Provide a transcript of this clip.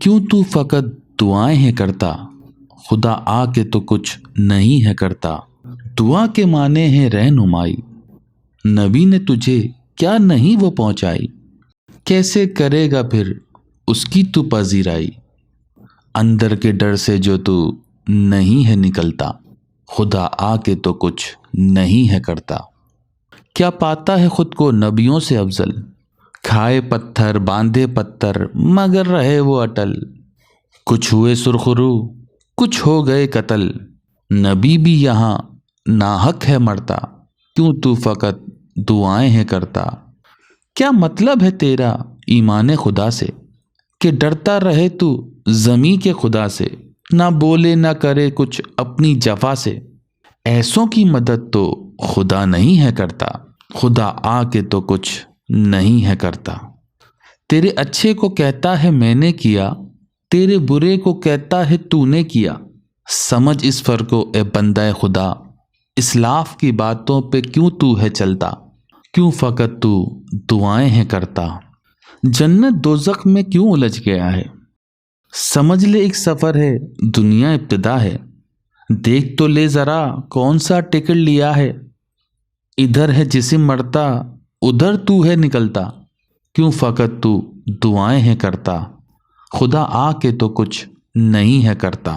کیوں تو فقط دعائیں ہیں کرتا، خدا آ کے تو کچھ نہیں ہے کرتا۔ دعا کے معنی ہے رہنمائی، نبی نے تجھے کیا نہیں وہ پہنچائی، کیسے کرے گا پھر اس کی تو پذیرائی، اندر کے ڈر سے جو تو نہیں ہے نکلتا، خدا آ کے تو کچھ نہیں ہے کرتا۔ کیا پاتا ہے خود کو نبیوں سے افضل، کھائے پتھر باندھے پتھر مگر رہے وہ اٹل، کچھ ہوئے سرخرو کچھ ہو گئے قتل، نبی بھی یہاں ناحق ہے مرتا، کیوں تو فقط دعائیں ہیں کرتا۔ کیا مطلب ہے تیرا ایمان خدا سے کہ ڈرتا رہے تو زمیں کے خدا سے، نہ بولے نہ کرے کچھ اپنی جفا سے، ایسوں کی مدد تو خدا نہیں ہے کرتا، خدا آ کے تو کچھ نہیں ہے کرتا۔ تیرے اچھے کو کہتا ہے میں نے کیا، تیرے برے کو کہتا ہے تو نے کیا، سمجھ اس فرق کو اے بندہ خدا، اسلاف کی باتوں پہ کیوں تو ہے چلتا، کیوں فقط تو دعائیں ہیں کرتا۔ جنت دوزخ میں کیوں الجھ گیا ہے، سمجھ لے ایک سفر ہے دنیا ابتدا ہے، دیکھ تو لے ذرا کون سا ٹکٹ لیا ہے، ادھر ہے جسم مرتا ادھر تو ہے نکلتا، کیوں فقط تو دعائیں ہیں کرتا، خدا آ کے تو کچھ نہیں ہے کرتا۔